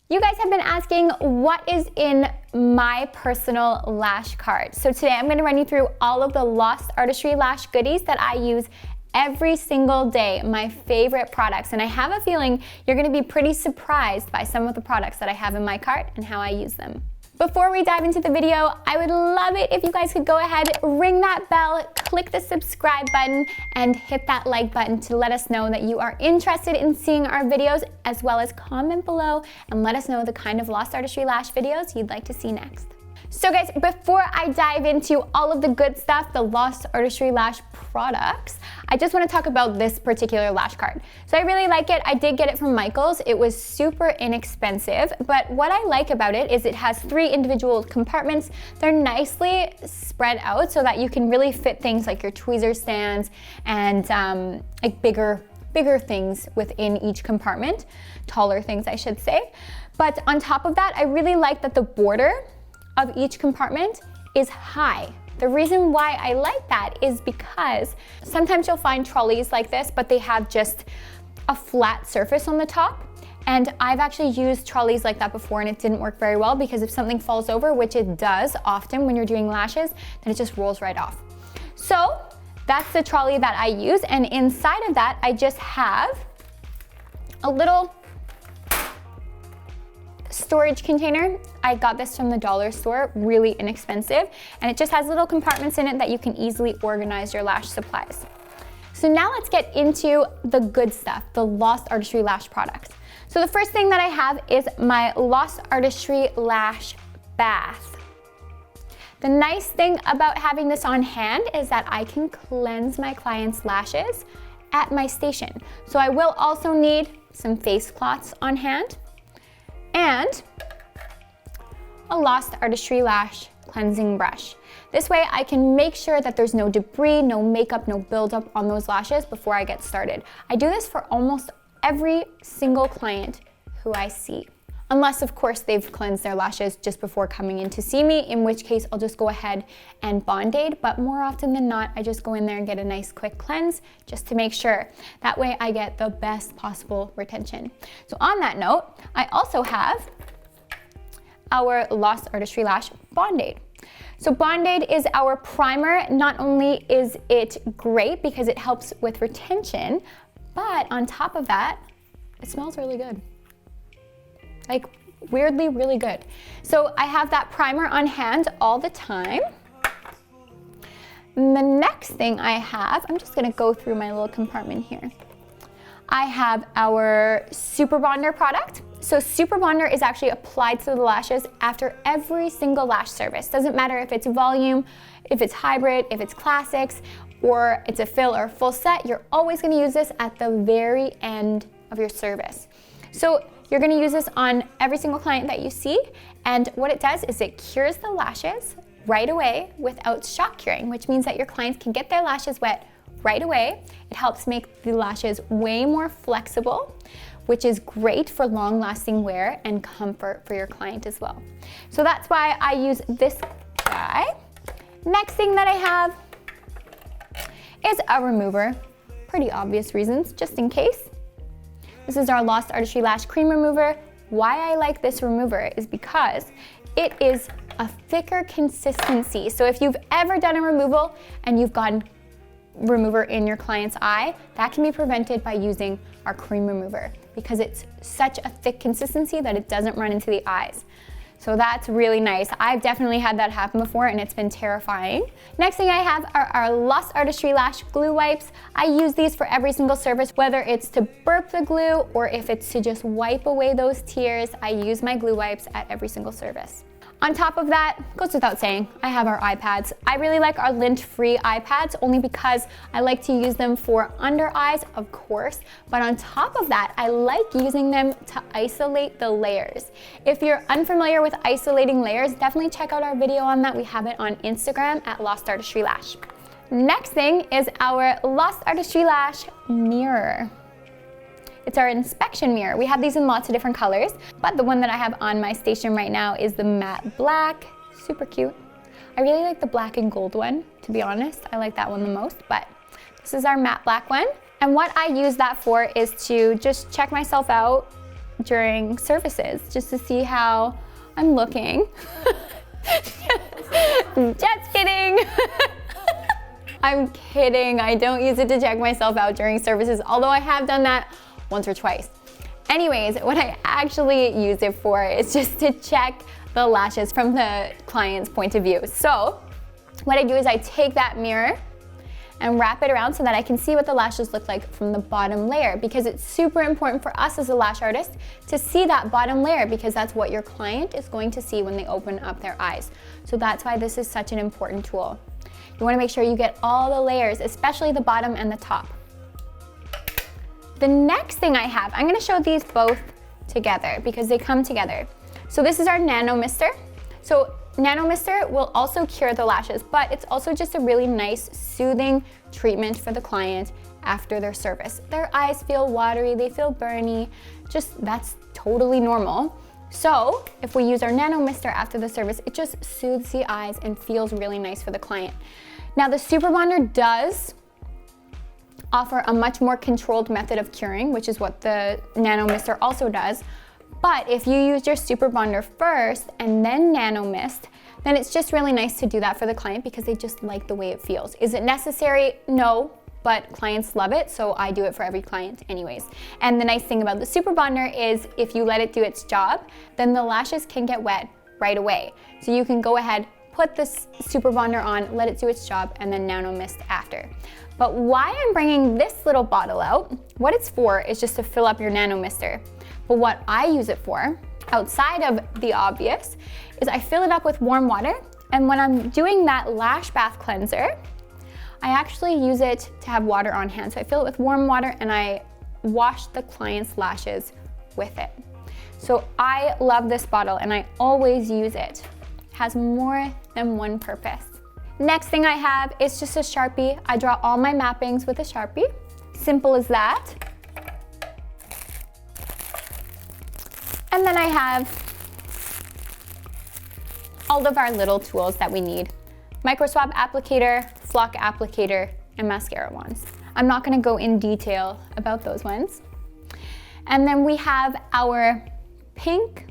You guys have been asking what is in my personal lash cart. So today I'm going to run you through all of the Lost Artistry lash goodies that I use every single day, my favorite products. And I have a feeling you're going to be pretty surprised by some of the products that I have in my cart and how I use them. Before we dive into the video, I would love it if you guys could go ahead, ring that bell, click the subscribe button, and hit that like button to let us know that you are interested in seeing our videos, as well as comment below and let us know the kind of Lost Artistry lash videos you'd like to see next. So guys, before I dive into all of the good stuff, the Lost Artistry lash products, I just want to talk about this particular lash cart. So I really like it. I did get it from Michaels. It was super inexpensive, but what I like about it is it has 3 individual compartments. They're nicely spread out so that you can really fit things like your tweezer stands and like bigger things within each compartment, taller things I should say. But on top of that, I really like that the border of each compartment is high. The reason why I like that is because sometimes you'll find trolleys like this, but they have just a flat surface on the top. And I've actually used trolleys like that before and it didn't work very well, because if something falls over, which it does often when you're doing lashes, then it just rolls right off. So that's the trolley that I use. And inside of that, I just have a little storage container. I got this from the dollar store, really inexpensive, and it just has little compartments in it that you can easily organize your lash supplies. So now let's get into the good stuff, the Lost Artistry lash products. So the first thing that I have is my Lost Artistry lash bath. The nice thing about having this on hand is that I can cleanse my clients' lashes at my station. So I will also need some face cloths on hand and a Lost Artistry lash cleansing brush. This way I can make sure that there's no debris, no makeup, no buildup on those lashes before I get started. I do this for almost every single client who I see. Unless of course they've cleansed their lashes just before coming in to see me, in which case I'll just go ahead and Band-Aid, but more often than not, I just go in there and get a nice quick cleanse just to make sure. That way I get the best possible retention. So on that note, I also have our Lost Artistry lash Band-Aid. So Band-Aid is our primer. Not only is it great because it helps with retention, but on top of that, it smells really good. Like weirdly really good. So I have that primer on hand all the time. And the next thing I have, I'm just gonna go through my little compartment here. I have our Super Bonder product. So Super Bonder is actually applied to the lashes after every single lash service. Doesn't matter if it's volume, if it's hybrid, if it's classics, or it's a fill or a full set, you're always gonna use this at the very end of your service. So you're gonna use this on every single client that you see, and what it does is it cures the lashes right away without shock curing, which means that your clients can get their lashes wet right away. It helps make the lashes way more flexible, which is great for long-lasting wear and comfort for your client as well. So that's why I use this guy. Next thing that I have is a remover. Pretty obvious reasons, just in case. This is our Lost Artistry Lash Cream Remover. Why I like this remover is because it is a thicker consistency. So if you've ever done a removal and you've gotten remover in your client's eye, that can be prevented by using our cream remover because it's such a thick consistency that it doesn't run into the eyes. So that's really nice. I've definitely had that happen before and it's been terrifying. Next thing I have are our Lost Artistry Lash Glue Wipes. I use these for every single service, whether it's to burp the glue or if it's to just wipe away those tears. I use my glue wipes at every single service. On top of that, goes without saying, I have our iPads. I really like our lint-free iPads only because I like to use them for under eyes, of course, but on top of that, I like using them to isolate the layers. If you're unfamiliar with isolating layers, definitely check out our video on that. We have it on Instagram at Lost Artistry Lash. Next thing is our Lost Artistry Lash mirror. It's our inspection mirror. We have these in lots of different colors, but the one that I have on my station right now is the matte black. Super cute. I really like the black and gold one, to be honest. I like that one the most, but this is our matte black one. And what I use that for is to just check myself out during services just to see how I'm looking. Just kidding. I'm kidding. I don't use it to check myself out during services, although I have done that once or twice. Anyways, what I actually use it for is just to check the lashes from the client's point of view. So what I do is I take that mirror and wrap it around so that I can see what the lashes look like from the bottom layer, because it's super important for us as a lash artist to see that bottom layer, because that's what your client is going to see when they open up their eyes. So that's why this is such an important tool. You want to make sure you get all the layers, especially the bottom and the top. The next thing I have, I'm going to show these both together because they come together. So this is our Nano Mister. So Nano Mister will also cure the lashes, but it's also just a really nice soothing treatment for the client after their service. Their eyes feel watery, they feel burny, just that's totally normal. So if we use our Nano Mister after the service, it just soothes the eyes and feels really nice for the client. Now the Super Bonder does offer a much more controlled method of curing, which is what the Nano Mister also does. But if you use your Super Bonder first and then Nano Mist, then it's just really nice to do that for the client because they just like the way it feels. Is it necessary? No, but clients love it, so I do it for every client anyways. And the nice thing about the Super Bonder is if you let it do its job, then the lashes can get wet right away. So you can go ahead, put this Super Bonder on, let it do its job, and then Nano Mist after. But why I'm bringing this little bottle out, what it's for is just to fill up your Nano Mister. But what I use it for, outside of the obvious, is I fill it up with warm water, and when I'm doing that lash bath cleanser, I actually use it to have water on hand. So I fill it with warm water and I wash the client's lashes with it. So I love this bottle and I always use it. It has more than one purpose. Next thing I have is just a Sharpie. I draw all my mappings with a Sharpie. Simple as that. And then I have all of our little tools that we need. Micro swab applicator, flock applicator, and mascara wands. I'm not gonna go in detail about those ones. And then we have our pink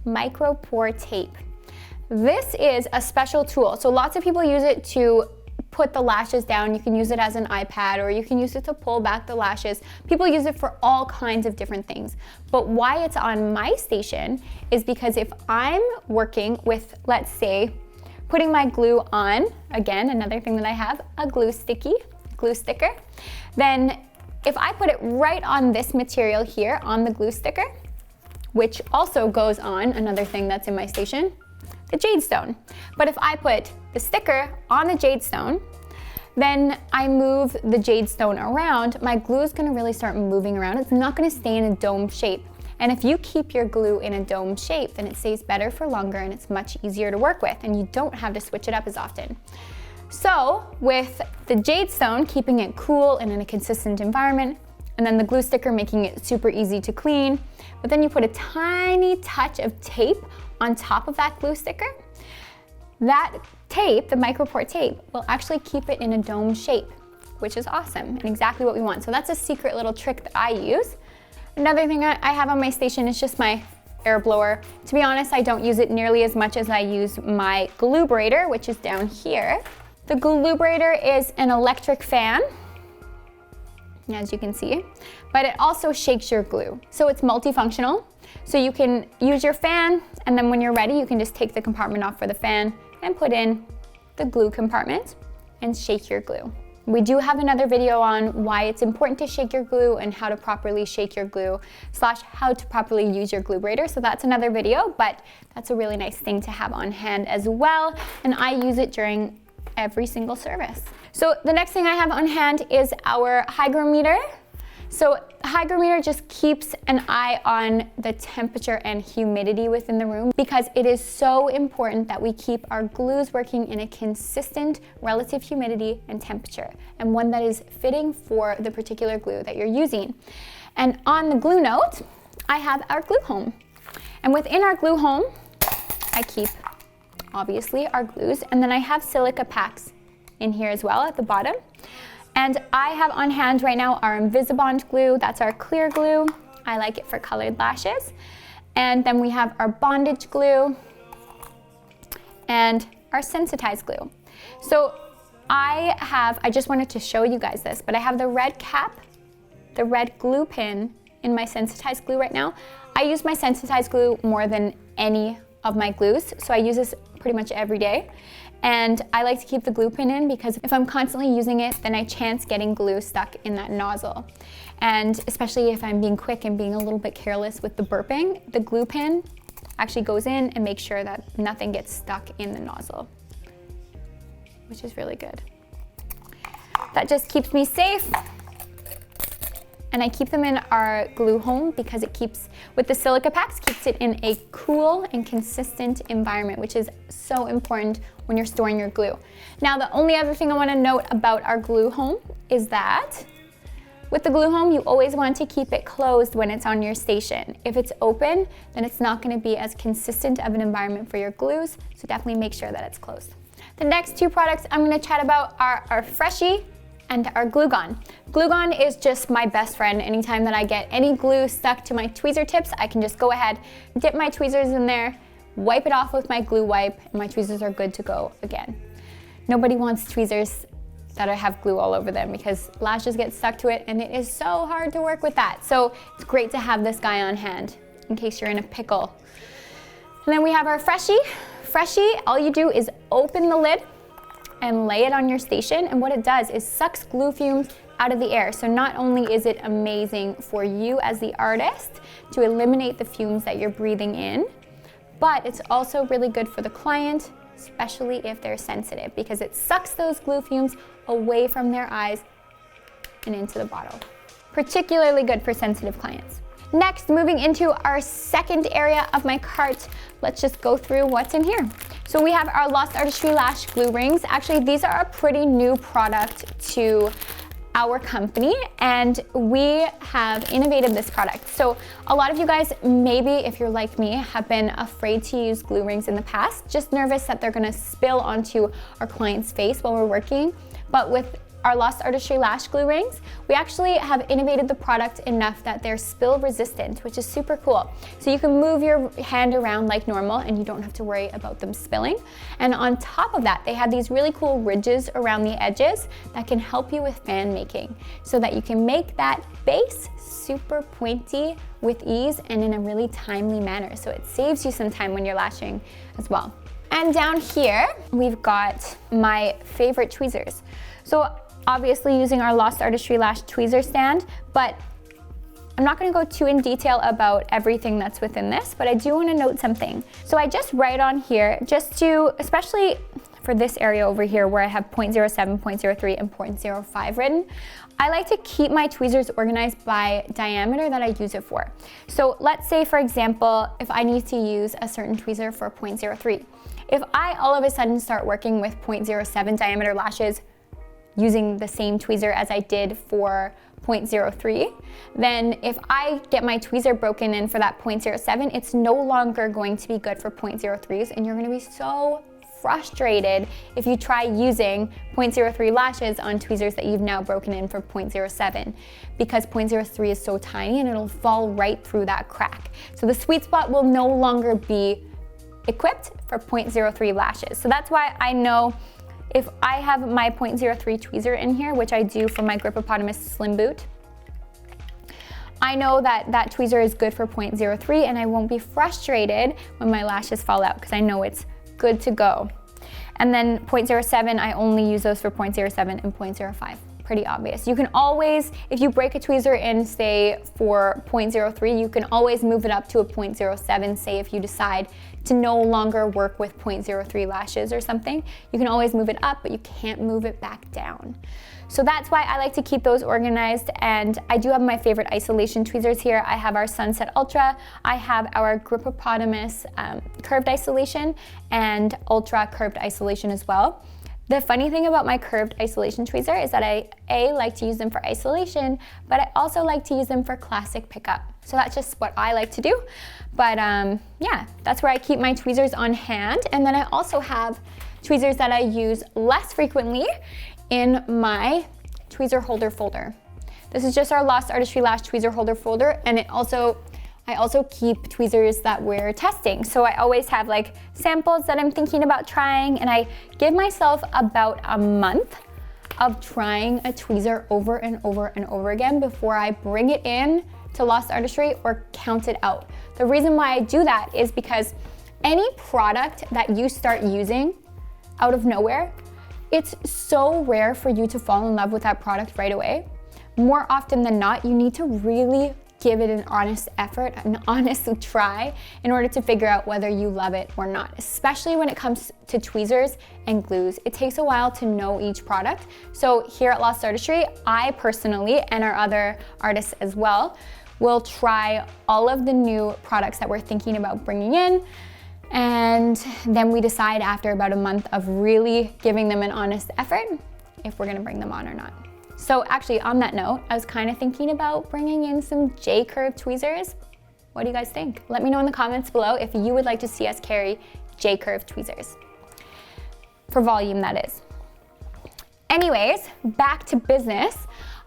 micro pore tape. This is a special tool. So lots of people use it to put the lashes down. You can use it as an iPad or you can use it to pull back the lashes. People use it for all kinds of different things. But why it's on my station is because if I'm working with, let's say, putting my glue on, again, another thing that I have, a glue sticker, then if I put it right on this material here on the glue sticker, which also goes on, another thing that's in my station, the jade stone. But if I put the sticker on the jade stone, then I move the jade stone around, my glue is gonna really start moving around. It's not gonna stay in a dome shape. And if you keep your glue in a dome shape, then it stays better for longer and it's much easier to work with and you don't have to switch it up as often. So with the jade stone, keeping it cool and in a consistent environment, and then the glue sticker making it super easy to clean, but then you put a tiny touch of tape on top of that glue sticker, that tape, the micro pore tape, will actually keep it in a dome shape, which is awesome and exactly what we want. So that's a secret little trick that I use. Another thing I have on my station is just my air blower. To be honest, I don't use it nearly as much as I use my Glue-brator, which is down here. The Glue-brator is an electric fan, as you can see, but it also shakes your glue. So it's multifunctional. So you can use your fan, and then when you're ready, you can just take the compartment off for the fan and put in the glue compartment and shake your glue. We do have another video on why it's important to shake your glue and how to properly shake your glue / how to properly use your Glue-brator. So that's another video, but that's a really nice thing to have on hand as well. And I use it during every single service. So the next thing I have on hand is our hygrometer. So hygrometer just keeps an eye on the temperature and humidity within the room because it is so important that we keep our glues working in a consistent relative humidity and temperature, and one that is fitting for the particular glue that you're using. And on the glue note, I have our glue home. And within our glue home, I keep, obviously, our glues, and then I have silica packs in here as well at the bottom. And I have on hand right now our Invisibond glue, that's our clear glue. I like it for colored lashes. And then we have our bondage glue and our Sensit-eyes glue. So I just wanted to show you guys this, but I have the red cap, the red glue pin in my Sensit-eyes glue right now. I use my Sensit-eyes glue more than any of my glues, so I use this pretty much every day. And I like to keep the glue pin in because if I'm constantly using it, then I chance getting glue stuck in that nozzle. And especially if I'm being quick and being a little bit careless with the burping, the glue pin actually goes in and makes sure that nothing gets stuck in the nozzle, which is really good. That just keeps me safe. And I keep them in our glue home because it keeps, with the silica packs, keeps it in a cool and consistent environment, which is so important when you're storing your glue. Now, the only other thing I want to note about our glue home is that with the glue home, you always want to keep it closed when it's on your station. If it's open, then it's not going to be as consistent of an environment for your glues, so definitely make sure that it's closed. The next two products I'm going to chat about are our Freshie and our Glue Gun. Glue Gun is just my best friend. Anytime that I get any glue stuck to my tweezer tips, I can just go ahead, dip my tweezers in there, wipe it off with my glue wipe, and my tweezers are good to go again. Nobody wants tweezers that have glue all over them because lashes get stuck to it and it is so hard to work with that. So it's great to have this guy on hand in case you're in a pickle. And then we have our Freshie. Freshie, all you do is open the lid and lay it on your station, and what it does is sucks glue fumes out of the air. So not only is it amazing for you as the artist to eliminate the fumes that you're breathing in, but it's also really good for the client, especially if they're sensitive, because it sucks those glue fumes away from their eyes and into the bottle. Particularly good for sensitive clients. Next, moving into our second area of my cart, let's just go through what's in here. So we have our Lost Artistry Lash glue rings. Actually, these are a pretty new product to our company, and we have innovated this product. So a lot of you guys, maybe if you're like me, have been afraid to use glue rings in the past, just nervous that they're gonna spill onto our client's face while we're working. But with our Lost Artistry Lash glue rings, we actually have innovated the product enough that they're spill resistant, which is super cool. So you can move your hand around like normal and you don't have to worry about them spilling. And on top of that, they have these really cool ridges around the edges that can help you with fan making so that you can make that base super pointy with ease and in a really timely manner. So it saves you some time when you're lashing as well. And down here, we've got my favorite tweezers. So obviously using our Lost Artistry Lash tweezer stand, but I'm not gonna go too in detail about everything that's within this, but I do wanna note something. So I just write on here, just to, especially for this area over here where I have 0.07, 0.03, and 0.05 written, I like to keep my tweezers organized by diameter that I use it for. So let's say, for example, if I need to use a certain tweezer for 0.03, if I all of a sudden start working with 0.07 diameter lashes using the same tweezer as I did for 0.03, then if I get my tweezer broken in for that 0.07, it's no longer going to be good for 0.03s, and you're gonna be so frustrated if you try using 0.03 lashes on tweezers that you've now broken in for 0.07, because 0.03 is so tiny and it'll fall right through that crack. So the sweet spot will no longer be equipped for 0.03 lashes. So that's why I know if I have my 0.03 tweezer in here, which I do for my Grippopotamus Slim Boot, I know that that tweezer is good for 0.03 and I won't be frustrated when my lashes fall out because I know it's good to go. And then 0.07, I only use those for 0.07 and 0.05. Pretty obvious. You can always, if you break a tweezer in, say, for 0.03, you can always move it up to a 0.07, say if you decide to no longer work with 0.03 lashes or something. You can always move it up, but you can't move it back down. So that's why I like to keep those organized, and I do have my favorite isolation tweezers here. I have our Sunset Ultra, I have our Grippopotamus curved isolation, and Ultra curved isolation as well. The funny thing about my curved isolation tweezer is that I like to use them for isolation, but I also like to use them for classic pickup. So that's just what I like to do. But yeah, that's where I keep my tweezers on hand. And then I also have tweezers that I use less frequently in my tweezer holder folder. This is just our Lost Artistry Lash tweezer holder folder, and I also keep tweezers that we're testing. So I always have like samples that I'm thinking about trying, and I give myself about a month of trying a tweezer over and over and over again before I bring it in to Lost Artistry or count it out. The reason why I do that is because any product that you start using out of nowhere, it's so rare for you to fall in love with that product right away. More often than not, you need to really give it an honest effort, an honest try in order to figure out whether you love it or not, especially when it comes to tweezers and glues. It takes a while to know each product. So here at Lost Artistry, I personally, and our other artists as well, will try all of the new products that we're thinking about bringing in, and then we decide after about a month of really giving them an honest effort if we're gonna bring them on or not. So actually, on that note, I was kind of thinking about bringing in some J-curve tweezers. What do you guys think? Let me know in the comments below if you would like to see us carry J-curve tweezers. For volume, that is. Anyways, back to business.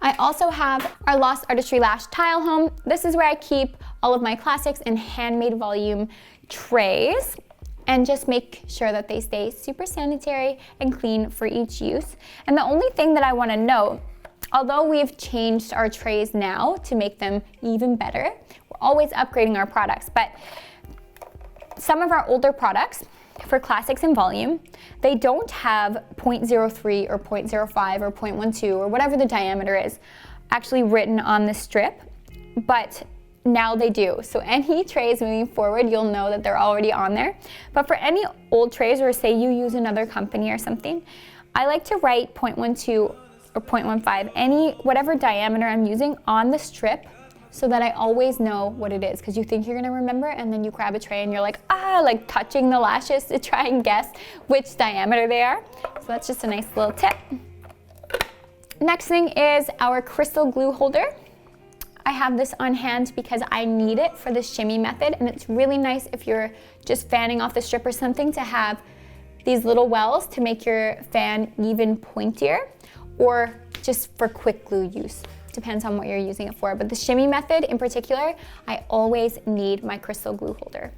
I also have our Lost Artistry Lash tile home. This is where I keep all of my classics and handmade volume trays, and just make sure that they stay super sanitary and clean for each use. And the only thing that I want to note, although we've changed our trays now to make them even better, we're always upgrading our products, but some of our older products for classics and volume, they don't have 0.03 or 0.05 or 0.12 or whatever the diameter is actually written on the strip, but now they do. So any trays moving forward, you'll know that they're already on there. But for any old trays, or say you use another company or something, I like to write 0.12 or 0.15, whatever diameter I'm using on the strip, so that I always know what it is, because you think you're gonna remember, and then you grab a tray and you're like, like touching the lashes to try and guess which diameter they are. So that's just a nice little tip. Next thing is our crystal glue holder. I have this on hand because I need it for the shimmy method, and it's really nice if you're just fanning off the strip or something to have these little wells to make your fan even pointier, or just for quick glue use. Depends on what you're using it for. But the shimmy method in particular, I always need my crystal glue holder.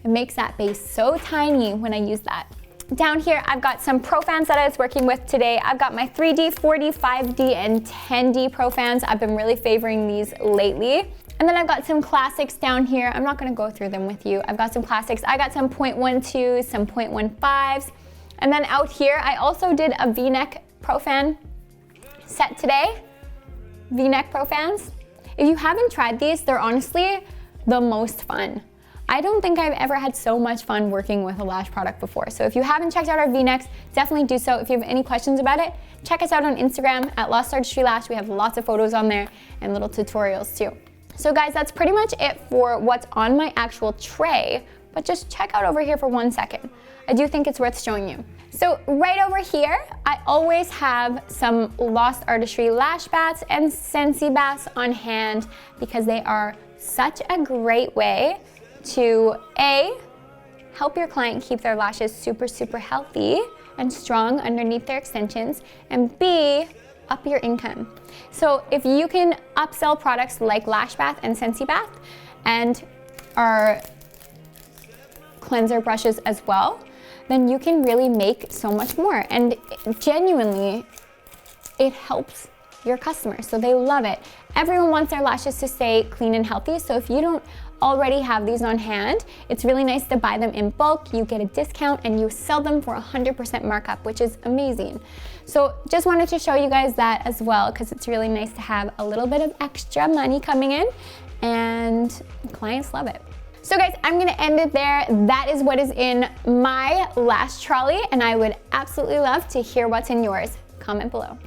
It makes that base so tiny when I use that. Down here, I've got some Pro fans that I was working with today. I've got my 3D, 4D, 5D, and 10D Pro fans. I've been really favoring these lately. And then I've got some classics down here. I'm not gonna go through them with you. I've got some classics. I got some 0.12s, some 0.15s. And then out here, I also did a V-neck Pro fan set today. V-neck Pro fans. If you haven't tried these, they're honestly the most fun. I don't think I've ever had so much fun working with a lash product before. So if you haven't checked out our V-necks, definitely do so. If you have any questions about it, check us out on Instagram at Lost Artistry Lash. We have lots of photos on there and little tutorials too. So guys, that's pretty much it for what's on my actual tray, but just check out over here for 1 second. I do think it's worth showing you. So right over here, I always have some Lost Artistry lash bats and Sensi bats on hand because they are such a great way to A, help your client keep their lashes super, super healthy and strong underneath their extensions, and B, up your income. So if you can upsell products like Lash Bath and Sensi Bath and our cleanser brushes as well, then you can really make so much more. And genuinely, it helps your customers, so they love it. Everyone wants their lashes to stay clean and healthy, so if you don't already have these on hand, it's really nice to buy them in bulk. You get a discount and you sell them for 100% markup, which is amazing. So just wanted to show you guys that as well, because it's really nice to have a little bit of extra money coming in, and clients love it. So guys, I'm gonna end it there. That is what is in my lash trolley, and I would absolutely love to hear what's in yours. Comment below.